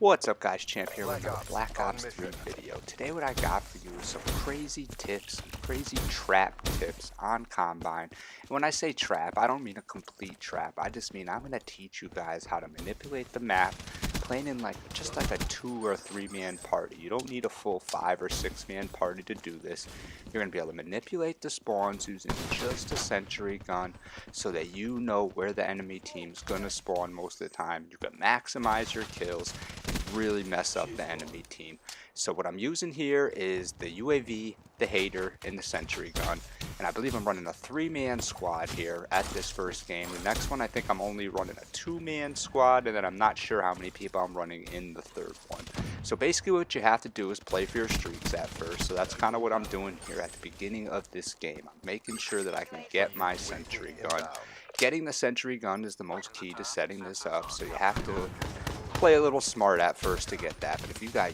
What's up guys, Champ here with another Black Ops 3 video. Today what I got for you is some crazy tips, some crazy trap tips on Combine. And when I say trap, I don't mean a complete trap. I just mean I'm going to teach you guys how to manipulate the map, playing in just like a 2 or 3 man party. You don't need a full 5 or 6 man party to do this. You're going to be able to manipulate the spawns using just a sentry gun so that you know where the enemy team's going to spawn most of the time. You can maximize your kills and really mess up the enemy team. So what I'm using here is the UAV, the Hater, and the sentry gun. And I believe I'm running a 3-man squad here at this first game. The next one I think I'm only running a 2-man squad, and then I'm not sure how many people I'm running in the third one. So basically what you have to do is play for your streaks at first. So that's kind of what I'm doing here at the beginning of this game. I'm making sure that I can get my sentry gun. Getting the sentry gun is the most key to setting this up, so you have to play a little smart at first to get that. But if you got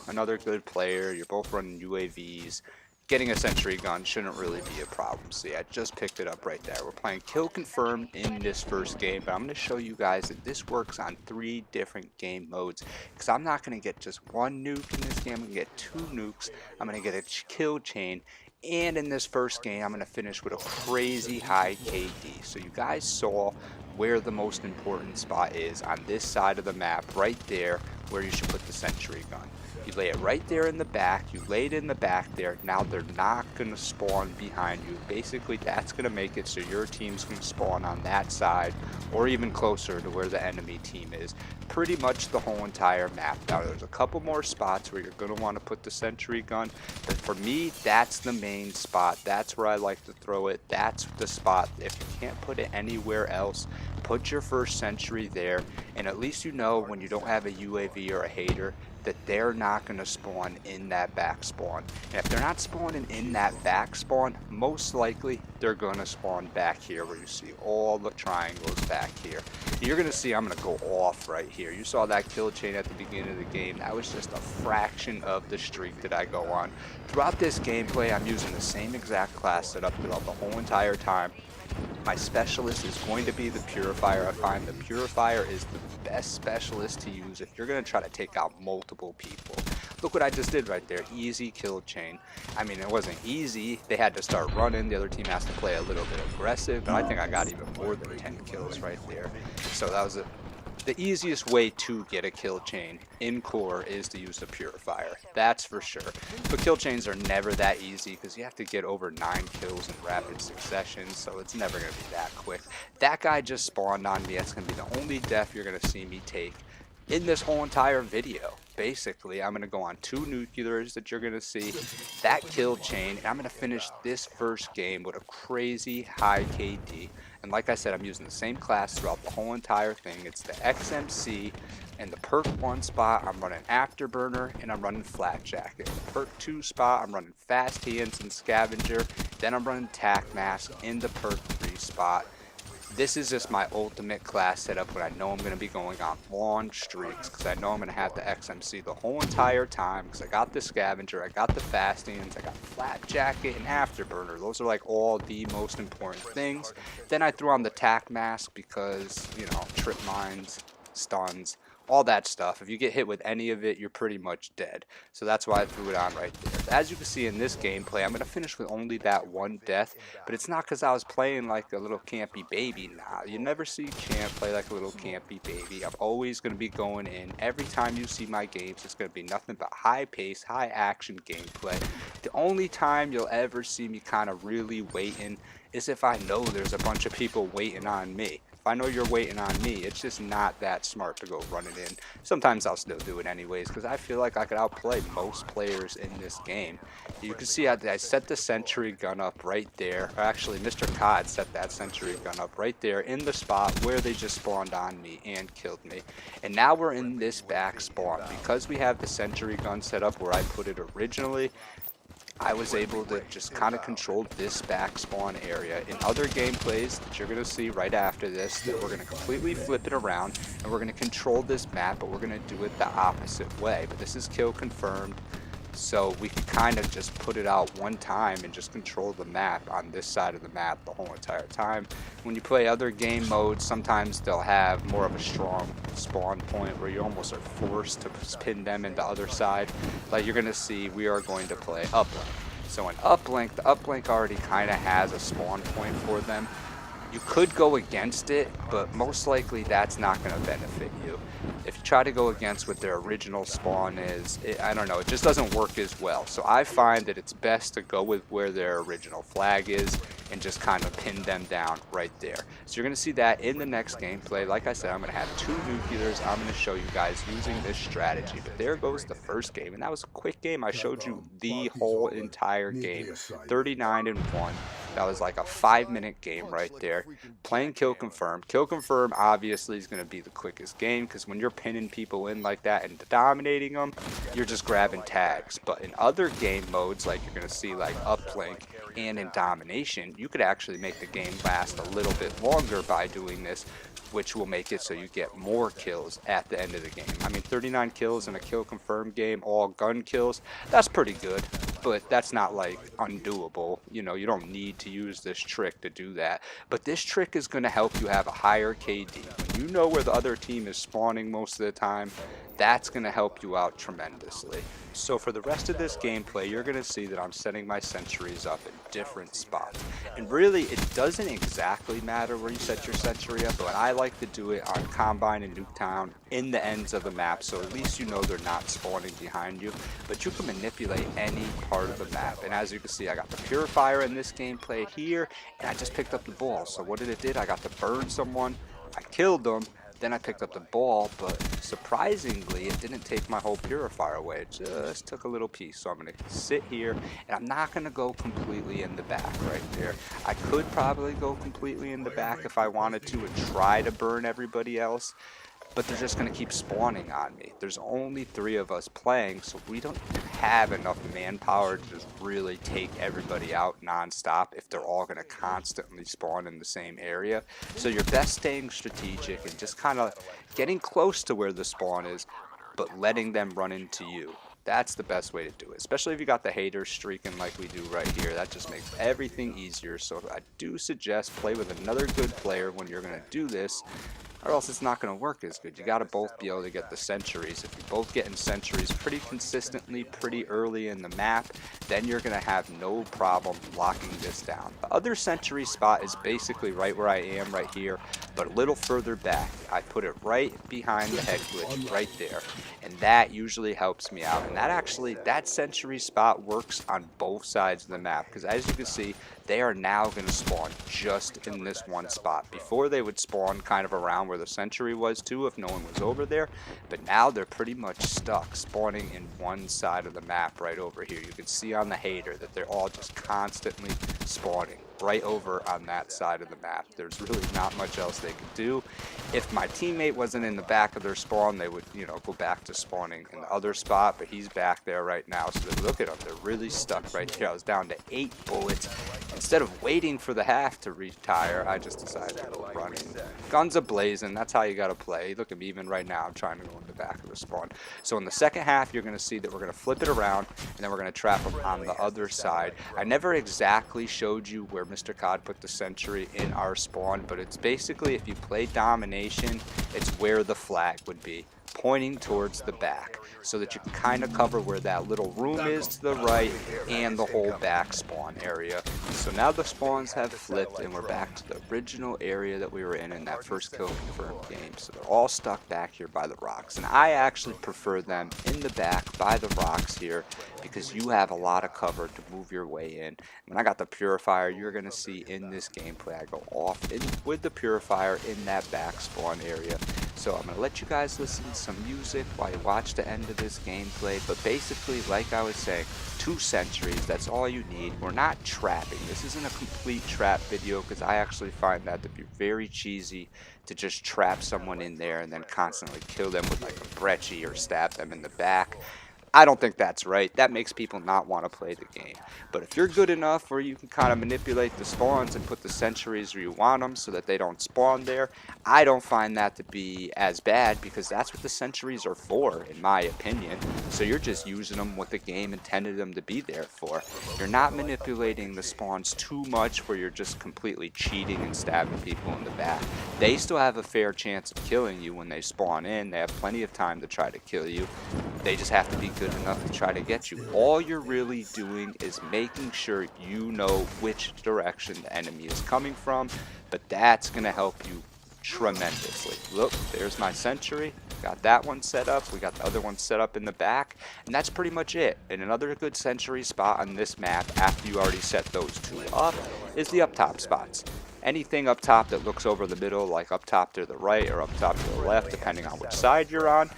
another good player, you're both running UAVs, getting a sentry gun shouldn't really be a problem. So yeah, I just picked it up right there. We're playing kill confirmed in this first game, but I'm going to show you guys that this works on 3 different game modes, because I'm not going to get just one nuke in this game. I'm going to get 2 nukes. I'm going to get a kill chain, and in this first game I'm going to finish with a crazy high KD. So you guys saw where the most important spot is on this side of the map, right there where you should put the sentry gun. You lay it right there in the back, you lay it in the back there. Now they're not going to spawn behind you. Basically that's going to make it so your team's going to spawn on that side or even closer to where the enemy team is. Pretty much the whole entire map. Now there's a couple more spots where you're going to want to put the sentry gun, but for me that's the main spot. That's where I like to throw it. That's the spot. If you can't put it anywhere else, put your first sentry there, and at least you know when you don't have a UAV or a Hater that they're not going to spawn in that back spawn. And if they're not spawning in that back spawn, most likely they're going to spawn back here where you see all the triangles back here. You're going to see I'm going to go off right here. You saw that kill chain at the beginning of the game. That was just a fraction of the streak that I go on. Throughout this gameplay, I'm using the same exact class setup throughout the whole entire time. My specialist is going to be the Purifier. I find the Purifier is the best specialist to use if you're going to try to take out multiple people. Look what I just did right there. Easy kill chain. I mean, it wasn't easy. They had to start running. The other team has to play a little bit aggressive, but I think I got even more than 10 kills right there. So that was the easiest way to get a kill chain in core is to use the Purifier. That's for sure. But kill chains are never that easy because you have to get over 9 kills in rapid succession, so it's never going to be that quick. That guy just spawned on me. That's going to be the only death you're going to see me take in this whole entire video. Basically, I'm going to go on 2 nuclears that you're going to see, that kill chain, and I'm going to finish this first game with a crazy high KD. And like I said, I'm using the same class throughout the whole entire thing. It's the XMC, and the perk 1 spot I'm running Afterburner and I'm running Flat Jacket. The perk 2 spot I'm running Fast Hands and Scavenger, then I'm running Tac Mask in the perk 3 spot. This is just my ultimate class setup when I know I'm going to be going on long streaks, because I know I'm going to have the XMC the whole entire time, because I got the Scavenger, I got the Fast Hands, I got Flat Jacket and Afterburner. Those are like all the most important things. Then I threw on the Tac Mask because, you know, trip mines, stuns, all that stuff. If you get hit with any of it, you're pretty much dead. So that's why I threw it on right there. But as you can see in this gameplay, I'm going to finish with only that 1 death, but it's not because I was playing like a little campy baby. Nah, you never see Champ play like a little campy baby. I'm always going to be going in. Every time you see my games, it's going to be nothing but high pace, high action gameplay. The only time you'll ever see me kind of really waiting is if I know there's a bunch of people waiting on me. If I know you're waiting on me, it's just not that smart to go running in. Sometimes I'll still do it anyways because I feel like I could outplay most players in this game. You can see I set the sentry gun up right there. Or actually, Mr. Cod set that sentry gun up right there in the spot where they just spawned on me and killed me. And now we're in this back spawn. Because we have the sentry gun set up where I put it originally, I was able to just kind of control this back spawn area. In other gameplays that you're going to see right after this, that we're going to completely flip it around and we're going to control this map, but we're going to do it the opposite way. But this is kill confirmed. So we can kind of just put it out one time and just control the map on this side of the map the whole entire time. When you play other game modes, sometimes they'll have more of a strong spawn point where you almost are forced to pin them in the other side. Like you're going to see, we are going to play uplink. So in uplink, the uplink already kind of has a spawn point for them. You could go against it, but most likely that's not going to benefit you. If you try to go against what their original spawn is, I don't know, it just doesn't work as well. So I find that it's best to go with where their original flag is and just kind of pin them down right there. So you're going to see that in the next gameplay. Like I said, I'm going to have 2 nuclears. I'm going to show you guys using this strategy. But there goes the first game, and that was a quick game. I showed you the whole entire game, 39-1. That was like a 5-minute game right there. Playing kill confirm. Kill confirm obviously is going to be the quickest game because when you're pinning people in like that and dominating them, you're just grabbing tags. But in other game modes, like you're going to see like uplink and in domination, you could actually make the game last a little bit longer by doing this, which will make it so you get more kills at the end of the game. I mean, 39 kills in a kill confirm game, all gun kills, that's pretty good. But that's not like undoable. You know, you don't need to use this trick to do that. But this trick is going to help you have a higher KD. When you know where the other team is spawning most of the time, that's going to help you out tremendously. So for the rest of this gameplay, you're going to see that I'm setting my sentries up in different spots. And really, it doesn't exactly matter where you set your sentry up, but I like to do it on Combine and Nuketown in the ends of the map, so at least you know they're not spawning behind you. But you can manipulate any part of the map. And as you can see, I got the Purifier in this gameplay here, and I just picked up the ball. So what did? I got to burn someone, I killed them, then I picked up the ball, but surprisingly, it didn't take my whole Purifier away. It just took a little piece. So I'm going to sit here, and I'm not going to go completely in the back right there. I could probably go completely in the back if I wanted to and try to burn everybody else, but they're just going to keep spawning on me. There's only 3 of us playing, so we don't have enough manpower to just really take everybody out non-stop if they're all going to constantly spawn in the same area. So you're best staying strategic and just kind of getting close to where the spawn is, but letting them run into you. That's the best way to do it, especially if you got the haters streaking like we do right here. That just makes everything easier. So I do suggest play with another good player when you're going to do this, or else it's not going to work as good. You got to both be able to get the sentries. If you're both getting sentries pretty consistently, pretty early in the map, then you're going to have no problem locking this down. The other sentry spot is basically right where I am right here, but a little further back. I put it right behind the head glitch right there, and that usually helps me out. And that sentry spot works on both sides of the map, because as you can see, they are now going to spawn just in this one spot. Before they would spawn kind of around where the sentry was too if no one was over there, but now they're pretty much stuck spawning in one side of the map right over here. You can see on the hater that they're all just constantly spawning right over on that side of the map. There's really not much else they could do. If my teammate wasn't in the back of their spawn, they would, you know, go back to spawning in the other spot, but he's back there right now. So look at them, they're really stuck right there. I was down to 8 bullets. Instead of waiting for the half to retire, I just decided to go running. Guns a-blazing, that's how you gotta play. Look at me, even right now, I'm trying to go in the back of the spawn. So in the second half, you're gonna see that we're gonna flip it around, and then we're gonna trap them on the other side. I never exactly showed you where Mr. Cod put the sentry in our spawn, but it's basically, if you play domination, it's where the flag would be, pointing towards the back, so that you can kind of cover where that little room is to the right and the whole back spawn area. So now the spawns have flipped and we're back to the original area that we were in that first kill confirmed game. So they're all stuck back here by the rocks, and I actually prefer them in the back by the rocks here because you have a lot of cover to move your way in. When I got the Purifier, you're going to see in this gameplay I go off in with the Purifier in that back spawn area. So I'm going to let you guys listen to some music while you watch the end of this gameplay. But basically, like I was saying, 2 sentries, that's all you need. We're not trapping. This isn't a complete trap video because I actually find that to be very cheesy to just trap someone in there and then constantly kill them with like a brecci or stab them in the back. I don't think that's right. That makes people not want to play the game. But if you're good enough where you can kind of manipulate the spawns and put the sentries where you want them so that they don't spawn there, I don't find that to be as bad because that's what the sentries are for, in my opinion. So you're just using them what the game intended them to be there for. You're not manipulating the spawns too much where you're just completely cheating and stabbing people in the back. They still have a fair chance of killing you when they spawn in. They have plenty of time to try to kill you. They just have to be good enough to try to get you. All you're really doing is making sure you know which direction the enemy is coming from, but that's going to help you tremendously. Look, there's my sentry. Got that one set up. We got the other one set up in the back, and that's pretty much it. And another good sentry spot on this map after you already set those two up is the up top spots. Anything up top that looks over the middle, like up top to the right or up top to the left, depending on which side you're on.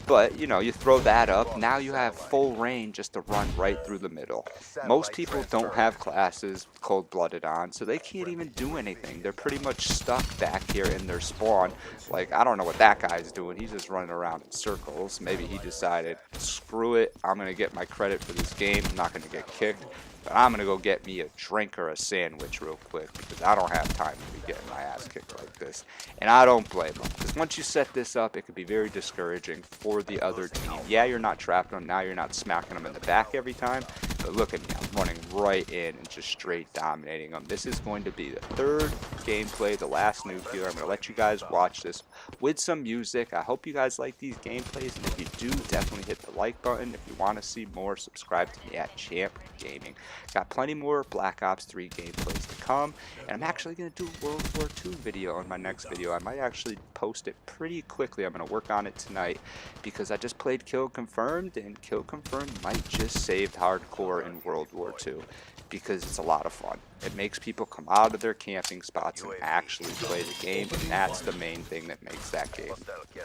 But, you know, you throw that up, now you have full range just to run right through the middle. Most people don't have classes cold-blooded on, so they can't even do anything. They're pretty much stuck back here in their spawn. Like, I don't know what that guy's doing. He's just running around in circles. Maybe he decided, screw it, I'm going to get my credit for this game. I'm not going to get kicked. But I'm going to go get me a drink or a sandwich real quick because I don't have time to be getting my ass kicked like this. And I don't blame them because once you set this up, it can be very discouraging for the other team. Yeah, you're not trapping them. Now you're not smacking them in the back every time. But look at me. I'm running right in and just straight dominating them. This is going to be the third gameplay, the last nuclear. I'm going to let you guys watch this with some music. I hope you guys like these gameplays. And if you do, definitely hit the like button. If you want to see more, subscribe to me at Champ Gaming. Got plenty more Black Ops 3 gameplays to come, and I'm actually going to do a World War II video in my next video. I might actually post it pretty quickly. I'm going to work on it tonight because I just played Kill Confirmed, and Kill Confirmed might just save hardcore in World War II because it's a lot of fun. It makes people come out of their camping spots and actually play the game, and that's the main thing that makes that game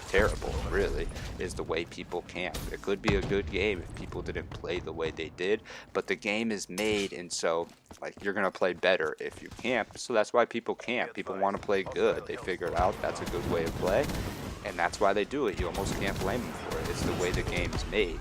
terrible, really, is the way people camp. It could be a good game if people didn't play the way they did, but the game is made, and so, like, you're going to play better if you camp, so that's why people camp. People want to play good. They figured out that's a good way to play, and that's why they do it. You almost can't blame them for it. It's the way the game is made.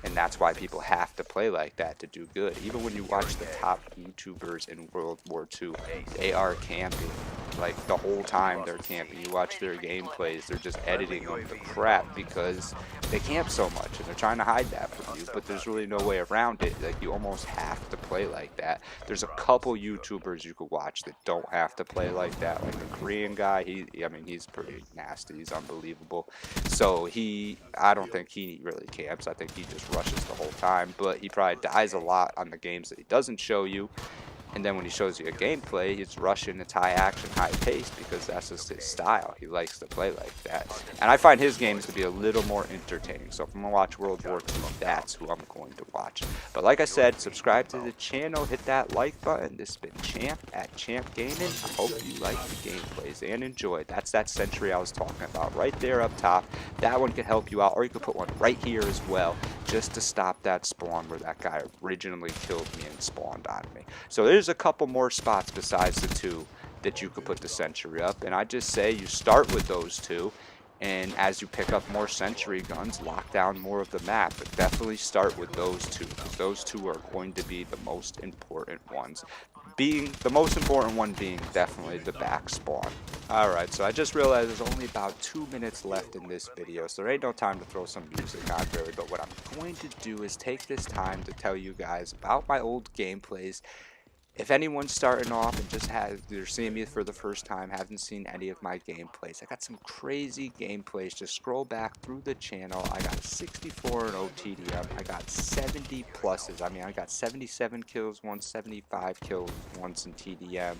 And that's why people have to play like that to do good. Even when you watch the top YouTubers in World War II, they are camping. Like, the whole time they're camping. You watch their gameplays, they're just editing them to crap because they camp so much and they're trying to hide that from you, but there's really no way around it. Like, you almost have to play like that. There's a couple YouTubers you could watch that don't have to play like that. Like the Korean guy, I mean, he's pretty nasty. He's unbelievable. So I don't think he really camps. I think he just rushes the whole time, but he probably dies a lot on the games that he doesn't show you. And then when he shows you a gameplay, he's rushing, it's high action, high pace, because that's just his style. He likes to play like that. And I find his games to be a little more entertaining. So if I'm going to watch World War II, that's who I'm going to watch. But like I said, subscribe to the channel, hit that like button. This has been Champ at Champ Gaming. I hope you like the gameplays and enjoy. That's that sentry I was talking about right there up top. That one could help you out, or you could put one right here as well, just to stop that spawn where that guy originally killed me and spawned on me. So there's a couple more spots besides the two that you could put the sentry up, and I just say you start with those two, and as you pick up more sentry guns, lock down more of the map, but definitely start with those two, because those two are going to be the most important ones. The most important one being definitely the back spawn. Alright, so I just realized there's only about 2 minutes left in this video, so there ain't no time to throw some music on really, but what I'm going to do is take this time to tell you guys about my old gameplays. If anyone's starting off and they're seeing me for the first time, haven't seen any of my gameplays, I got some crazy gameplays. Just scroll back through the channel. I got 64 in OTDM. I got 70 pluses. I mean, I got 77 kills once, 75 kills once in TDM.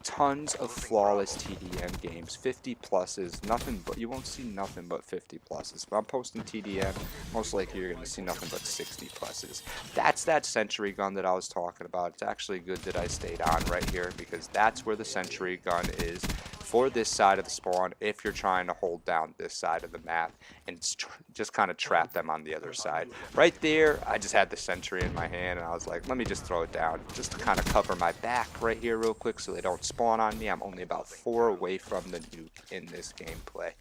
Tons of flawless TDM games, 50 pluses, nothing but, you won't see nothing but 50 pluses. If I'm posting TDM, most likely you're going to see nothing but 60 pluses. That's that sentry gun that I was talking about. It's actually good that I stayed on right here because that's where the sentry gun is for this side of the spawn if you're trying to hold down this side of the map and just kind of trap them on the other side. Right there, I just had the sentry in my hand and I was like, let me just throw it down just to kind of cover my back right here real quick so they don't spawn on me. I'm only about 4 away from the nuke in this gameplay.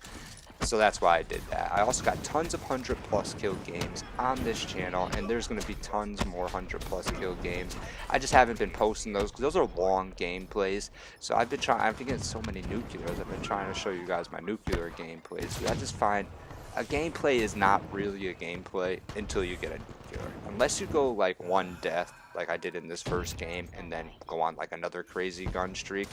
So that's why I did that. I also got tons of 100+ kill games on this channel, and there's going to be tons more 100+ kill games. I just haven't been posting those because those are long gameplays. So I've been getting so many nuclears. I've been trying to show you guys my nuclear gameplays. I just find a gameplay is not really a gameplay until you get a nuclear. Unless you go like one death, like I did in this first game, and then go on like another crazy gun streak.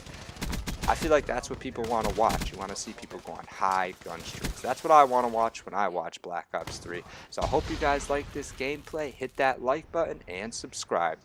I feel like that's what people want to watch. You want to see people go on high gun streaks. That's what I want to watch when I watch Black Ops 3. So I hope you guys like this gameplay. Hit that like button and subscribe.